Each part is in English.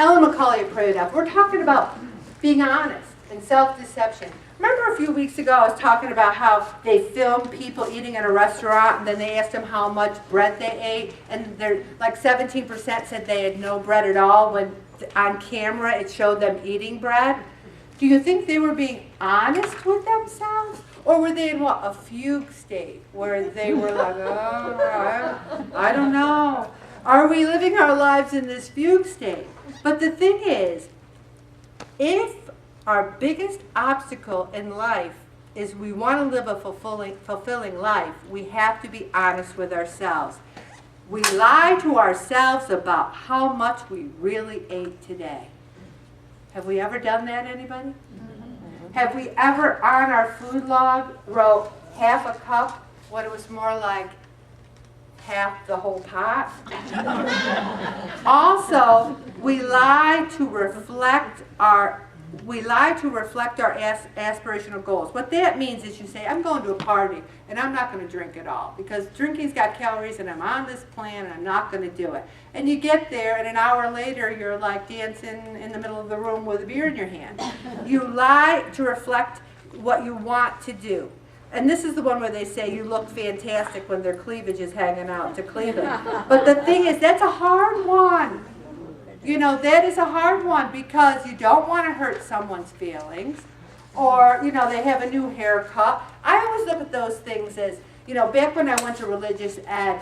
Ellen McCauley put it up. We're talking about being honest and self-deception. Remember a few weeks ago I was talking about how they filmed people eating in a restaurant and then they asked them how much bread they ate, and they're like 17% said they had no bread at all when on camera it showed them eating bread. Do you think they were being honest with themselves? Or were they in what, a fugue state where they were like, oh, I don't know. Are we living our lives in this fugue state? But the thing is, if our biggest obstacle in life is we want to live a fulfilling life, we have to be honest with ourselves. We lie to ourselves about how much we really ate today. Have we ever done that, anybody? Mm-hmm. Have we ever on our food log wrote half a cup when it was more like half the whole pot? Also, we lie to reflect our aspirational goals. What that means is you say, I'm going to a party and I'm not going to drink at all because drinking's got calories and I'm on this plan and I'm not going to do it. And you get there and an hour later you're like dancing in the middle of the room with a beer in your hand. You lie to reflect what you want to do. And this is the one where they say you look fantastic when their cleavage is hanging out to cleavage. But the thing is, that's a hard one. You know, that is a hard one because you don't want to hurt someone's feelings. Or, you know, they have a new haircut. I always look at those things as, you know, back when I went to religious ed,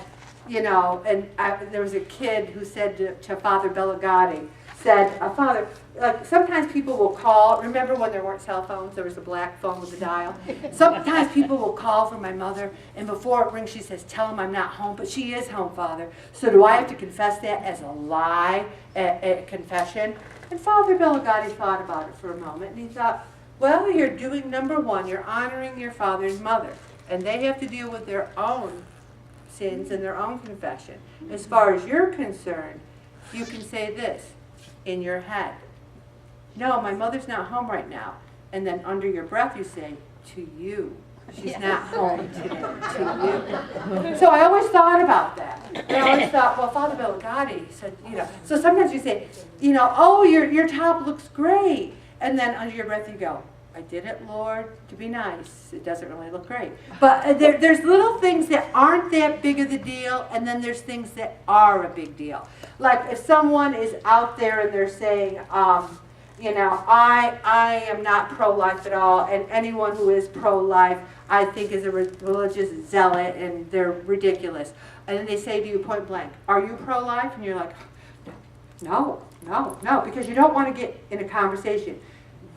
you know, and there was a kid who said to Father Bellegati, said, Father, like sometimes people will call, remember when there weren't cell phones, there was a black phone with a dial? Sometimes people will call for my mother, and before it rings she says, tell him I'm not home, but she is home, Father. So do I have to confess that as a lie at confession? And Father Bellegati thought about it for a moment, and he thought, well, you're doing number one, you're honoring your father and mother, and they have to deal with their own sins and their own confession. As far as you're concerned, you can say this in your head. No, my mother's not home right now. And then under your breath you say, to you. She's not home today, to you. So I always thought about that. And I always thought, well, Father Bellegati said, you know. So sometimes you say, you know, oh, your top looks great. And then under your breath you go, I did it, Lord, to be nice. It doesn't really look great. But there's little things that aren't that big of the deal, and then there's things that are a big deal. Like if someone is out there and they're saying, you know, I am not pro-life at all, and anyone who is pro-life I think is a religious zealot, and they're ridiculous. And then they say to you point blank, are you pro-life? And you're like, no, because you don't want to get in a conversation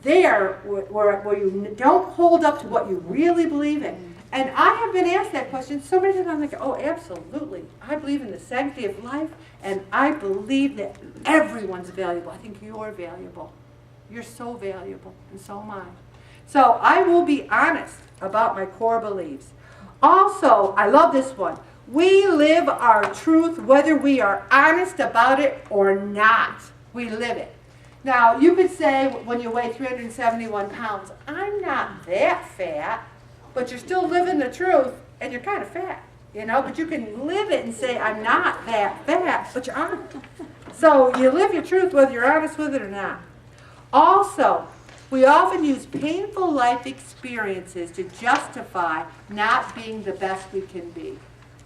there where you don't hold up to what you really believe in. And I have been asked that question so many times. I'm like, oh, absolutely. I believe in the sanctity of life, and I believe that everyone's valuable. I think you're valuable. You're so valuable, and so am I. So I will be honest about my core beliefs. Also, I love this one. We live our truth whether we are honest about it or not. We live it. Now, you could say when you weigh 371 pounds, I'm not that fat, but you're still living the truth, and you're kind of fat, you know, but you can live it and say, I'm not that fat, but you aren't. So you live your truth whether you're honest with it or not. Also, we often use painful life experiences to justify not being the best we can be.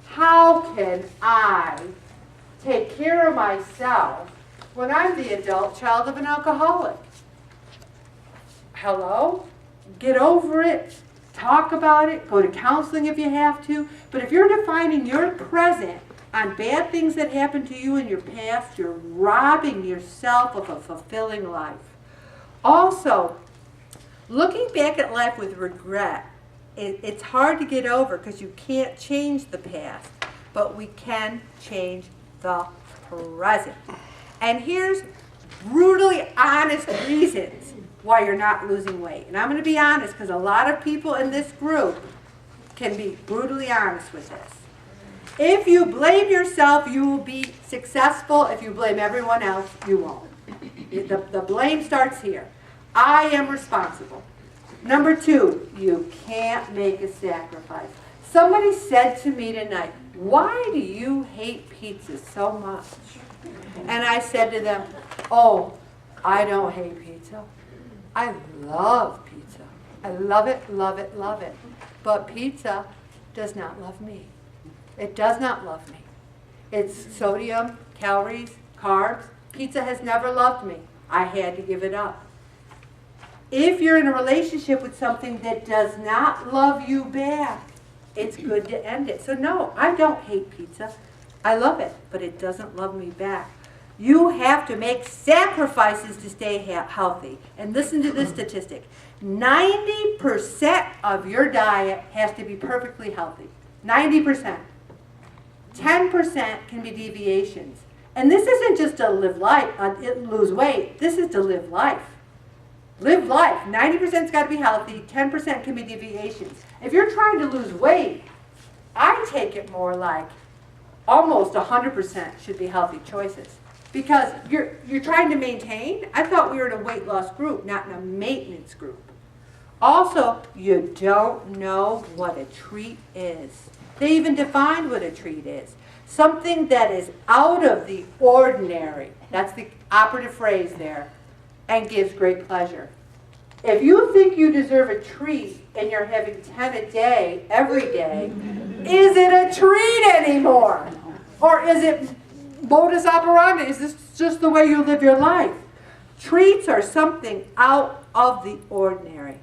How can I take care of myself when I'm the adult child of an alcoholic? Hello? Get over it. Talk about it. Go to counseling if you have to. But if you're defining your present on bad things that happened to you in your past, you're robbing yourself of a fulfilling life. Also, looking back at life with regret, it's hard to get over because you can't change the past, but we can change the present. And here's brutally honest reasons why you're not losing weight. And I'm going to be honest because a lot of people in this group can be brutally honest with this. If you blame yourself, you will be successful. If you blame everyone else, you won't. The blame starts here. I am responsible. Number 2, you can't make a sacrifice. Somebody said to me tonight, why do you hate pizza so much? And I said to them, Oh, I don't hate pizza. I love pizza. I love it, love it, love it. But pizza does not love me. It does not love me. It's sodium, calories, carbs. Pizza has never loved me. I had to give it up. If you're in a relationship with something that does not love you back, it's good to end it. So no, I don't hate pizza. I love it, but it doesn't love me back. You have to make sacrifices to stay healthy. And listen to this statistic. 90% of your diet has to be perfectly healthy. 90%. 10% can be deviations. And this isn't just to live life, lose weight. This is to live life. Live life. 90%'s got to be healthy. 10% can be deviations. If you're trying to lose weight, I take it more like almost 100% should be healthy choices. Because you're trying to maintain. I thought we were in a weight loss group, not in a maintenance group. Also, you don't know what a treat is. They even defined what a treat is. Something that is out of the ordinary. That's the operative phrase there. And gives great pleasure. If you think you deserve a treat and you're having 10 a day, every day, is it a treat anymore? Or is it modus operandi? Is this just the way you live your life? Treats are something out of the ordinary.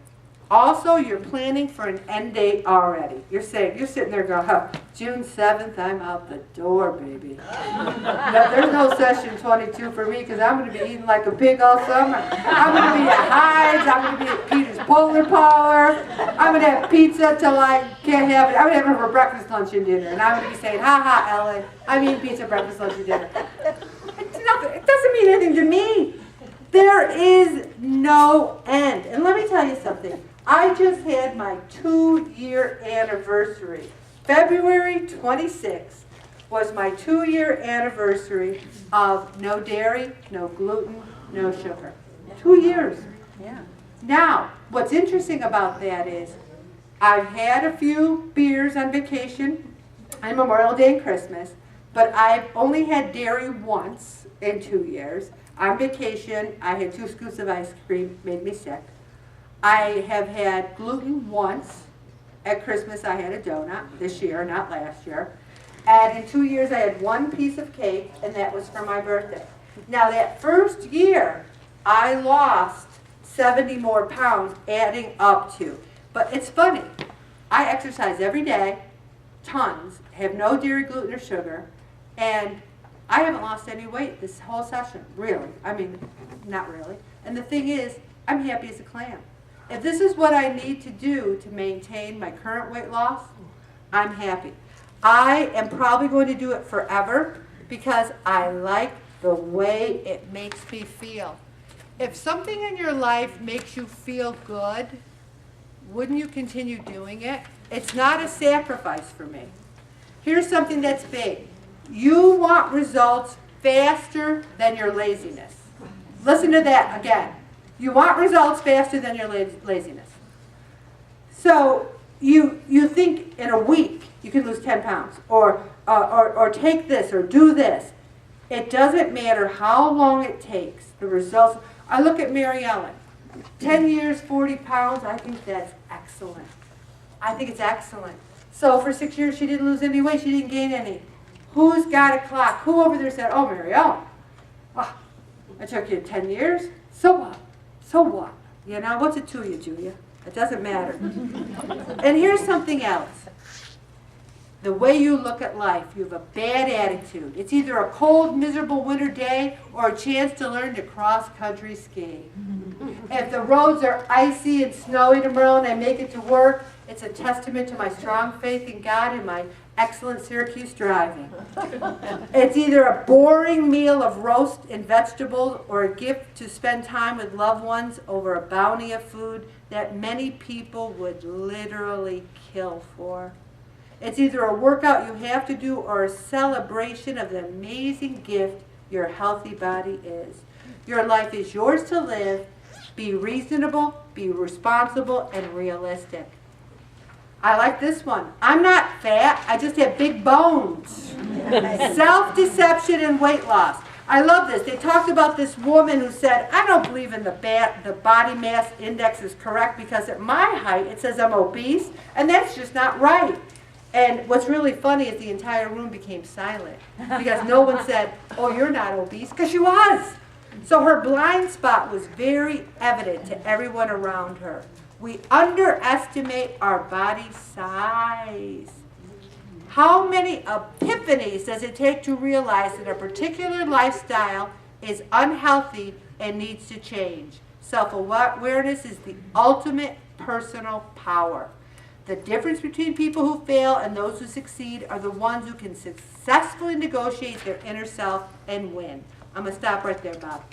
Also, you're planning for an end date already. You're sitting there going, huh, June 7th, I'm out the door, baby. No, there's no session 22 for me because I'm going to be eating like a pig all summer. I'm going to be at Hyde's. I'm going to be at Peter's Polar Parlor. I'm going to have pizza till I can't have it. I'm going to have it for breakfast, lunch, and dinner. And I'm going to be saying, ha ha, Ellen, I'm eating pizza, breakfast, lunch, and dinner. It doesn't mean anything to me. There is no end. And let me tell you something. I just had my 2-year anniversary. February 26th was my 2-year anniversary of no dairy, no gluten, no sugar. 2 years. Yeah. Now, what's interesting about that is I've had a few beers on vacation on Memorial Day and Christmas, but I've only had dairy once in 2 years. On vacation, I had 2 scoops of ice cream, made me sick. I have had gluten once. At Christmas, I had a donut this year, not last year. And in 2 years, I had 1 piece of cake, and that was for my birthday. Now, that first year, I lost 70 more pounds, adding up to. But it's funny. I exercise every day, tons, have no dairy, gluten, or sugar, and I haven't lost any weight this whole session, really. I mean, not really. And the thing is, I'm happy as a clam. If this is what I need to do to maintain my current weight loss, I'm happy. I am probably going to do it forever because I like the way it makes me feel. If something in your life makes you feel good, wouldn't you continue doing it? It's not a sacrifice for me. Here's something that's big. You want results faster than your laziness. Listen to that again. You want results faster than your laziness. So you think in a week you can lose 10 pounds or take this or do this. It doesn't matter how long it takes. The results. I look at Mary Ellen. 10 years, 40 pounds. I think that's excellent. I think it's excellent. So for 6 years she didn't lose any weight. She didn't gain any. Who's got a clock? Who over there said, oh, Mary Ellen, oh, it took you 10 years? So what? So what? You know, what's it to you, Julia? It doesn't matter. And here's something else. The way you look at life, you have a bad attitude. It's either a cold, miserable winter day or a chance to learn to cross-country ski. If the roads are icy and snowy tomorrow and I make it to work, it's a testament to my strong faith in God and my excellent Syracuse driving. It's either a boring meal of roast and vegetables or a gift to spend time with loved ones over a bounty of food that many people would literally kill for. It's either a workout you have to do or a celebration of the amazing gift your healthy body is. Your life is yours to live. Be reasonable, be responsible, and realistic. I like this one. I'm not fat, I just have big bones. Self-deception and weight loss. I love this. They talked about this woman who said, I don't believe in the body mass index is correct because at my height it says I'm obese, and that's just not right. And what's really funny is the entire room became silent because no one said, oh, you're not obese, because she was. So her blind spot was very evident to everyone around her. We underestimate our body size. How many epiphanies does it take to realize that a particular lifestyle is unhealthy and needs to change? Self-awareness is the ultimate personal power. The difference between people who fail and those who succeed are the ones who can successfully negotiate their inner self and win. I'm going to stop right there, Bob.